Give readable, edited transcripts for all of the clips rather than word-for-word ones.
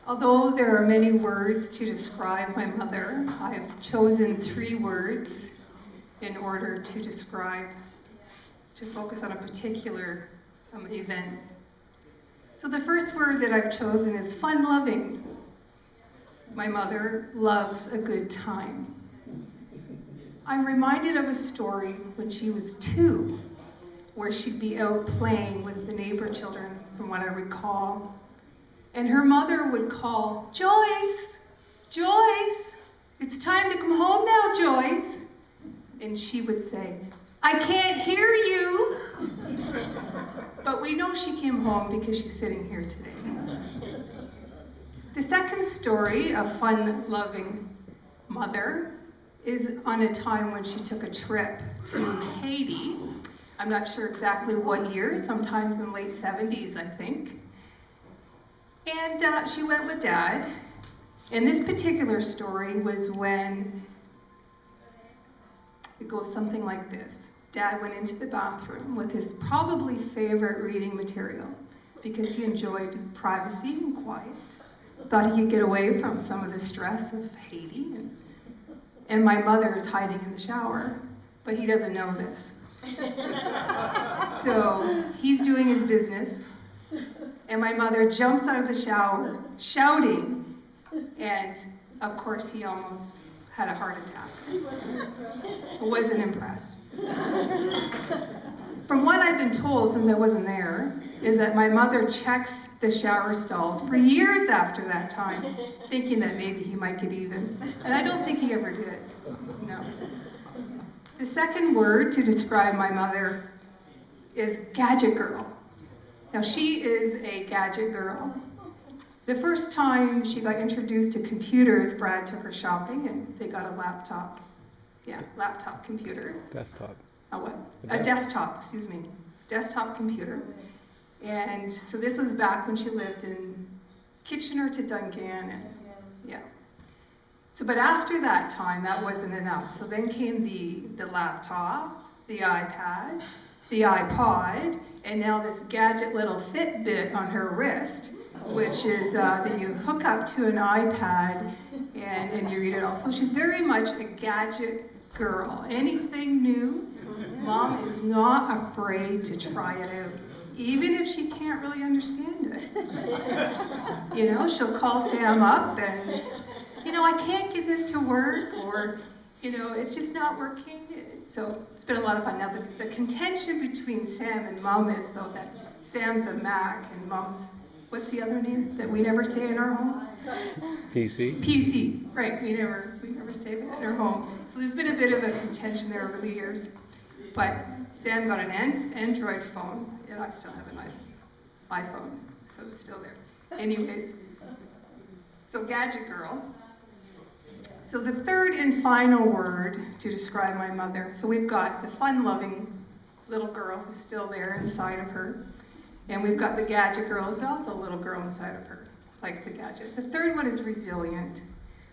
Although there are many words to describe my mother, I've chosen 3 words in order to describe, to focus on a particular, some events. So the first word that I've chosen is fun-loving. My mother loves a good time. I'm reminded of a story when she was 2, where she'd be out playing with the neighbor children, from what I recall. And her mother would call, "Joyce, Joyce, it's time to come home now, Joyce." And she would say, "I can't hear you." But we know she came home because she's sitting here today. The second story of fun-loving mother is on a time when she took a trip to Haiti. I'm not sure exactly what year, sometimes in the late 70s, I think. And she went with Dad. And this particular story was when it goes something like this. Dad went into the bathroom with his probably favorite reading material because he enjoyed privacy and quiet. Thought he could get away from some of the stress of Haiti. And my mother is hiding in the shower, but he doesn't know this. So he's doing his business, and my mother jumps out of the shower, shouting, and of course he almost had a heart attack. I wasn't impressed. From what I've been told, since I wasn't there, is that my mother checks the shower stalls for years after that time, thinking that maybe he might get even. And I don't think he ever did, no. The second word to describe my mother is gadget girl. Now she is a gadget girl. The first time she got introduced to computers, Brad took her shopping and they got a laptop. Yeah, laptop computer. Desktop. A what? A desktop, excuse me. Desktop computer. And so this was back when she lived in Kitchener to Duncan. And, yeah. So, but after that time, that wasn't enough. So then came the laptop, the iPad, the iPod, and now this gadget little Fitbit on her wrist, which is that you hook up to an iPad and you read it all. So she's very much a gadget girl. Anything new, Mom is not afraid to try it out, even if she can't really understand it. You know, she'll call Sam up and, you know, I can't get this to work, or, you know, it's just not working. So it's been a lot of fun. Now, the contention between Sam and Mom is, though, that Sam's a Mac and Mom's, what's the other name that we never say in our home? PC. PC, right, we never say that in our home. So there's been a bit of a contention there over the years. But Sam got an Android phone, and I still have an iPhone, so it's still there. Anyways, so gadget girl. So the third and final word to describe my mother. So we've got the fun-loving little girl who's still there inside of her. And we've got the gadget girl who's also a little girl inside of her, likes the gadget. The third one is resilient.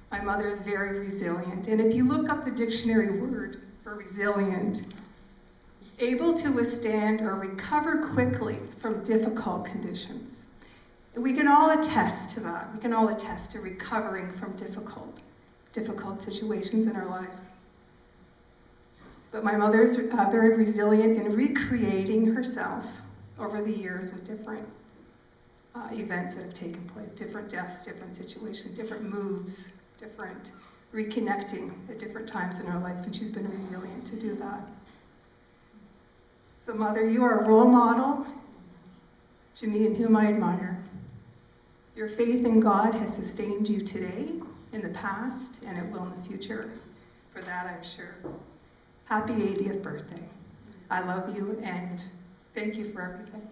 My mother is very resilient. And if you look up the dictionary word for resilient, able to withstand or recover quickly from difficult conditions. And we can all attest to that. We can all attest to recovering from difficult situations in our lives. But my mother is very resilient in recreating herself over the years with different events that have taken place, different deaths, different situations, different moves, different reconnecting at different times in her life, and she's been resilient to do that. So Mother, you are a role model to me and whom I admire. Your faith in God has sustained you today, in the past, and it will in the future. For that, I'm sure. Happy 80th birthday. I love you, and thank you for everything.